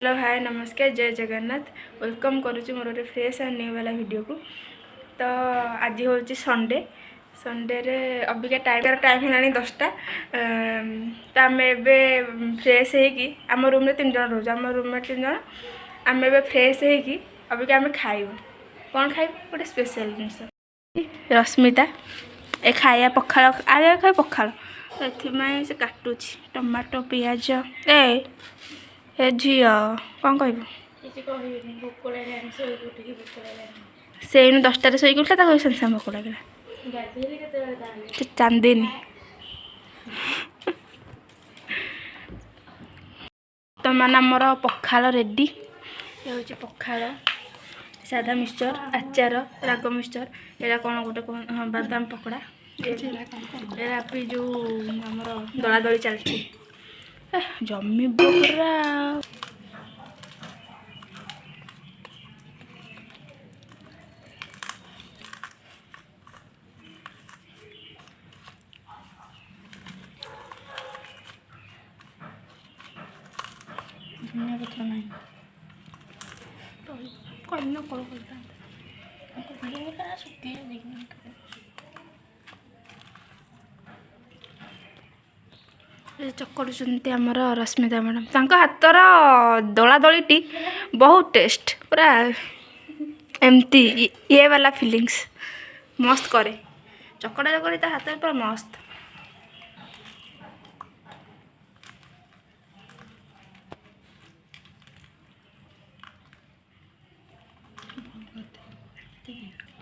Hello hi नमस्कार जय Jagannath welcome करुच्ची मोर गोटे फ्रेश एंड न्यू वाला वीडियो को। तो आज हूँ संडे संडे रे अबिका टाइम है 10टा। तो आम ए फ्रेश होगी आम रूम 3 जन रोज आम रूममेट 3 जन आम ए फ्रेश होगी अबिका आम खाइबू कौन खाइबू गोटे स्पेशल जिनस रश्मिता ए खाया पखाड़ आगे खाए पखाड़ से काटुची टमाटो पियाज ए झील कौन कहबू से 10टार शोक उठा ताको सागे सागे भोक लगे चांदनी तो मैंने आमर पखाड़ रेडी ये हूँ पखाड़ साधा मिक्सचर आचार राग मिक्सचर ये कौन गोटे हाँ बादाम पकड़ा ये जो आमर दला दली चलती जमी पूरा धनिया पत्र ना कल कल चकड़ुंट आमर रश्मिता मैडम हाथर दला दलीटी बहुत टेस्ट पूरा एमती ये वाला फीलिंग्स मस्त करे चकड़ा चकड़ी ता हाथ पूरा मस्त।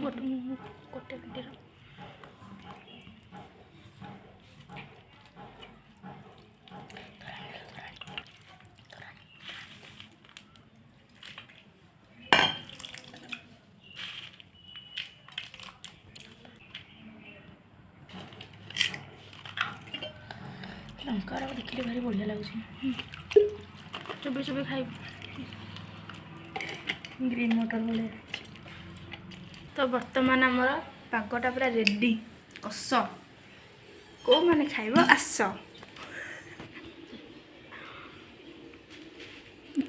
गोटे मिनट लंका देखिले भारी बढ़िया लगुच चुबी चुबी खाई ग्रीन मटर बोले। तो बर्तमान आमर पागटा पूरा रेडी कस को मैंने खाइब आस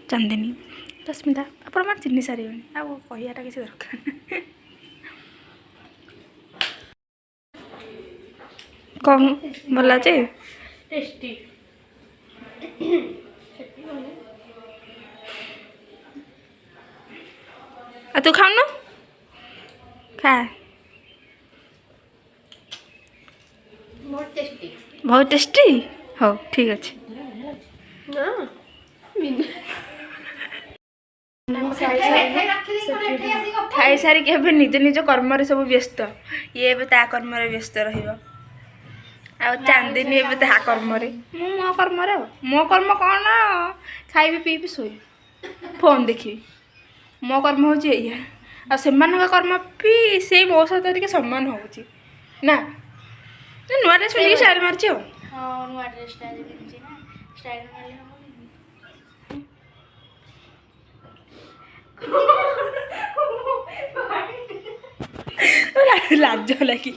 चांदनी रश्मिता आपण मैं चिन्ह सारे कहटा किसी दरकार कौन भल अच्छे टेस्टी तू खाऊनु खा बहुत टेस्टी हो ठीक अच्छे खाई सारिक निज निज कर्म सब व्यस्त ये ता कर्म व्यस्त रहा चांदनी ए कर्म मो कर्म मो कर्म कौन खाइबी पीबी शोई फोन देखी मो कर्म हूँ या से कर्म भी से मो सहित सम्मान हो ना नुआ ड्रेस पिंधिक स्टाइल मार्च नुआ ड्रेस स्टाइल लाज लगी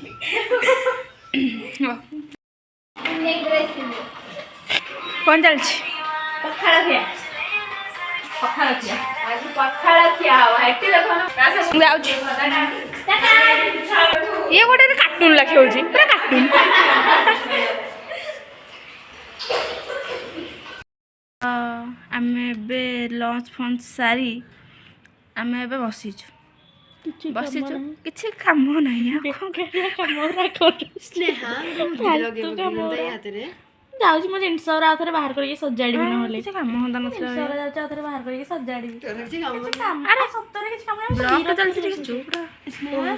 कौन चलছি ये गोटे कार्टून लखे हो पूरा कार्टून आम लंच फंच सारी आम ए बसीचु किसी काम नहीं जाऊँ मो जिनस आउे बाहर करके सजाड़ी ना कम हाँ ना बाहर करके सजाड़ी ब्लॉग चलती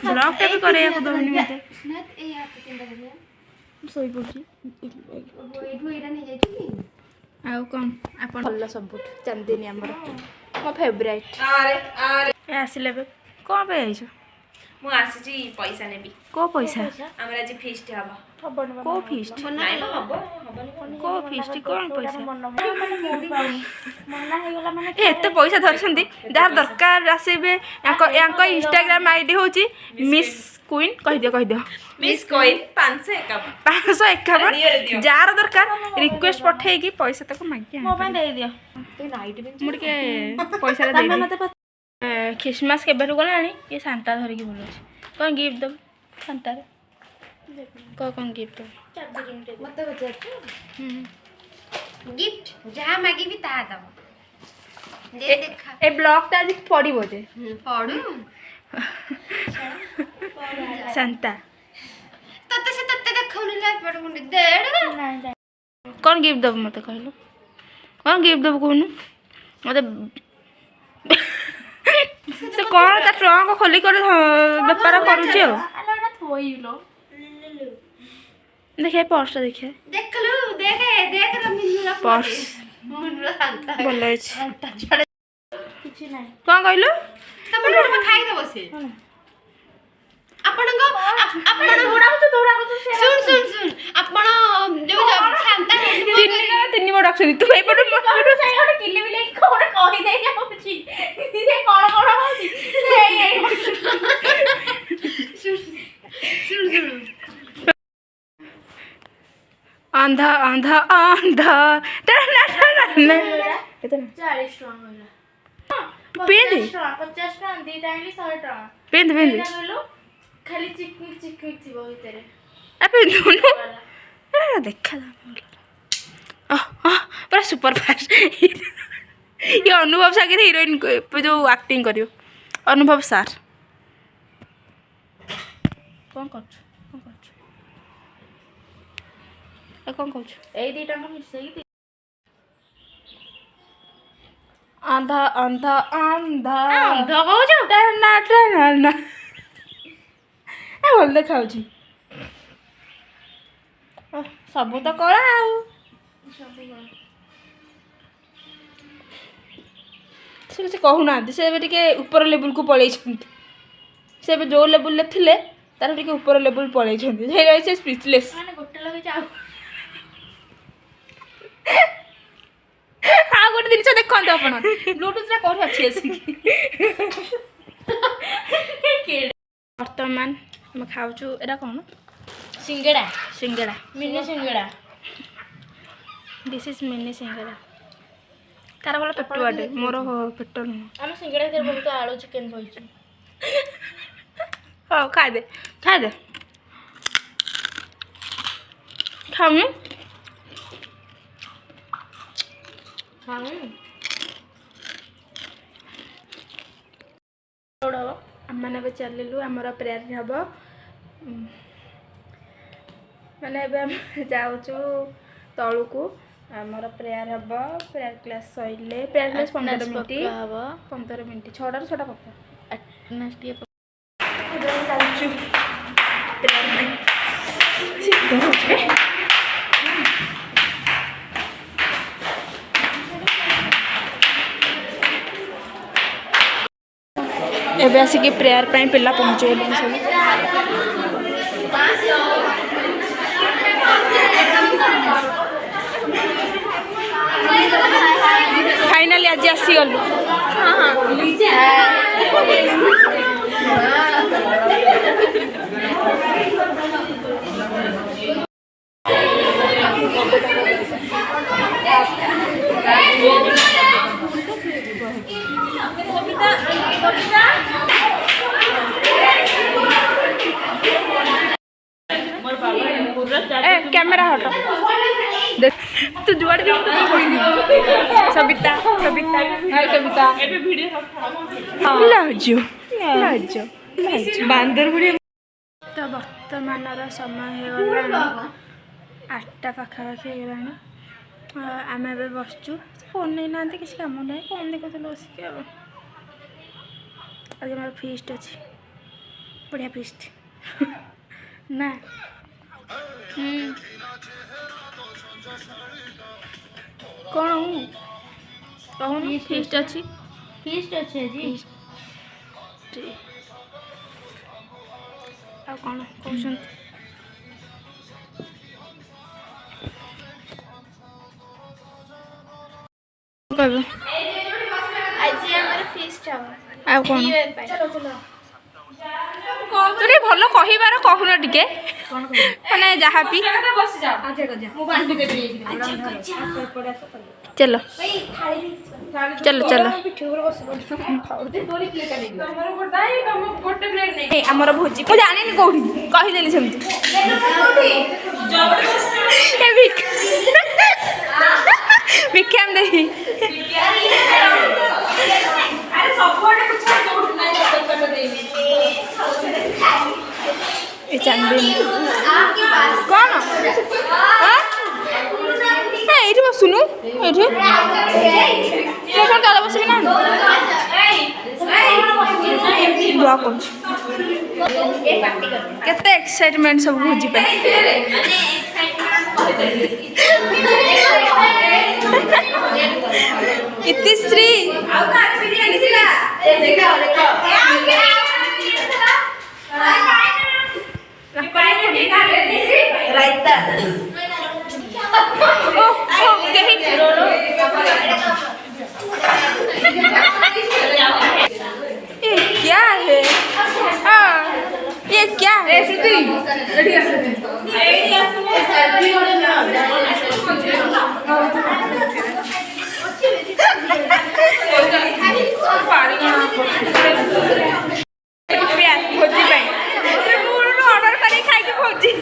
ब्लॉग भी कर दौनी शोई पड़ी आउ कौन आप भल सब चांदनी आमर मो फेवरेट आसिले कौन पे मुझे पैसा नेबी को पैसा आमर आज फीस्ट हम को फीस्ट को फीस्ट कौन पैसा एत पैसा धरछंती जार दरकार आसीबे यांको इंस्टाग्राम आईडी होची मिस क्वीन कहि दियो मिस क्वीन 551 जार दरकार रिक्वेस्ट पठे की पैसा तक मांगी मो पे दे दियो मुड़के पैसा दे क्रिसमस के बेरु गलानी ये सांता धर की बोलो कौन गिफ्ट दब सांता रे कौन गिफ्ट मत बचा गिफ्ट जहां मागी भी ता दब दे देखा ए ब्लॉग ता आज पड़िबो जे पढु सांता तते से तते देखौनी ला पढु देड़ कौन गिफ्ट दब मत कहलो कौन गिफ्ट दब कोनु मत से कौन ता ट्रंक खोली कर व्यापार करूची हो आलोटा थोइलो देखे पर्स देखे देखलु देखे देख र मिनुरा पर्स मुनुरा सांता बोले सांता छड़े किछि नै कौन कहलो तमन में खाई दबो से आपण को आपण दौड़ा सुन सुन सुन आपण जो सांता तीन बड़ अक्षर तू ए पड़ मोटो साइड किले बिले कोन कहि दे जाउची से कोन होची सुन सुन आंधा आंधा आंधा इतना 40 टका होला पेंद 50 टका दी टाइम 100 टका पेंद खाली चिकमिक चिकमिक थी भीतर अबे दोनों देखा पूरा सुपर फास्ट ये अनुभव सागर हीरोइन जो एक्टिंग करियो अनुभव सार कौन कर कौन कौच ए 2 टका मिसई आंधा आंधा आंधा अंधा कहू ना भल देखा सब तो कला से किसी कहूना से ऊपर लेवल को पलि से जो लेवल थे तार टे ऊपर लेवल पलि स्पीचलेस माने गोटे लगे जाऊ हाँ गोटे जिन देखते आप ब्लूटूथ कौन अच्छी बर्तमान आम खाऊ एटा कौन सिंगड़ा सिंगड़ा मिनी सिंगड़ा दिस इज मिनी सिंगड़ा कार भल पेट बाटे मोर पेट नुह आम सिंगड़ा के बहुत आलू चिकन बइची हाँ खाए दे खाऊँ हाँ आम चलू आमर प्रेयर हम माने जाऊँ तलू को आमर प्रेयर हम प्रेयर क्लास सैले प्रेयर क्लास 15 मिनट 6टा 6टा पक्का एबे आसिक प्रेयर पिला पहुँचे सब फाइनाली आज आसीगलु कैमरा हटो देख तू जुआड़ भी तो सबिता सबिता हाय सबिता एबे वीडियो लाजो लाजो बांदर बुढ़ी तो वर्तमान समय हो गला 8टा पाखापाखि होगलानी आम ए बसचु फोन नहीं ना किसी कम ना फोन देखुल बसिक आज हमारे फीस्ट अच्छे बढ़िया फीस्ट ना कौन कहून फीस्ट अच्छी जी आ कौन कहते कहब आज हमर फीस्ट हम आ कौन चलो चलो तू टे भल कहबार कहून टिके माने जहाँ भी चलो चलो चलो आमर भोजी मुझे जानी कौटी कहीदेली सेमती भिक्षाम देवी चांदी कौन ये बसुनु ये तले बस ब्लॉक केते एक्साइटमेंट सब भोजी पे इतिश्री ये क्या है? ये क्या है? भोजी ऑर्डर कर खाई भोजी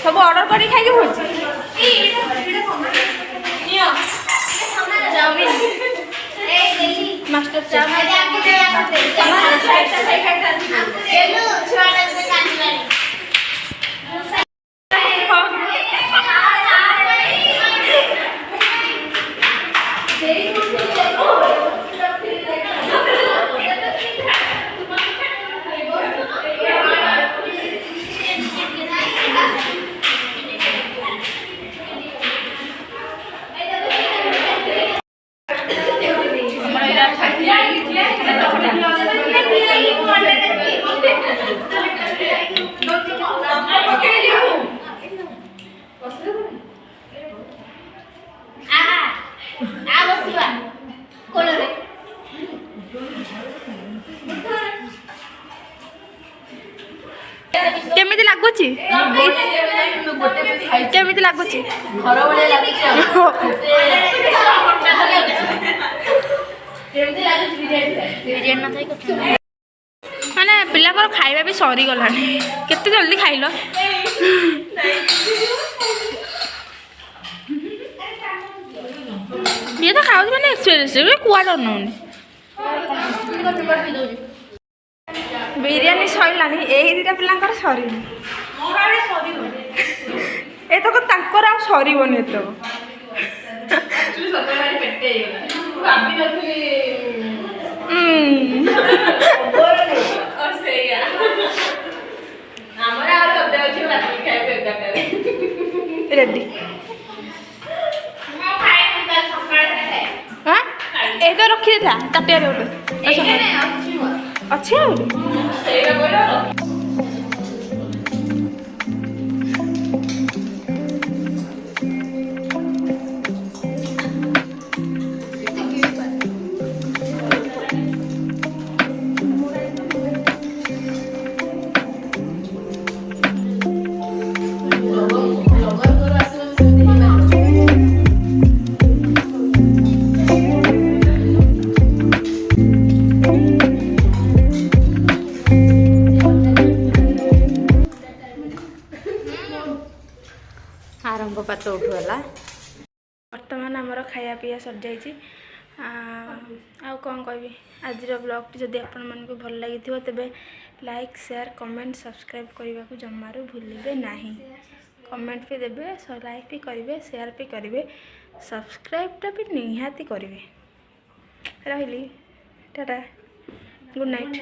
सब ऑर्डर कर खाई भोजी मास्टर केमिति लागुची केमिति लागुची घर भले लागुची माने पिलाकर खाइबा भी सरी गलानी केते जल्दी खाइलो ये तो खाऊ माने एक्सपीरियंस कुआड नौनी बिरियानी सैलानी यही दुटा पिलांकर सरी एतक तांकर आ सरीबनी एतक रेडी हाँ ये तो रखी था ताटिया अच्छे आरंभ पात उठूला बर्तमान आमर खाया पीया सर जाइए कौन कहबी आज ब्लॉग जदि आपण मानक भल लगी तेब लाइक शेयर कमेंट सब्सक्राइब करने को जमारू भूलिए नहीं कमेंट भी देवे लाइक भी करेंगे शेयर भी करेंगे सब्सक्राइबटा भी निहाती करेंगे रही टाटा गुड नाइट।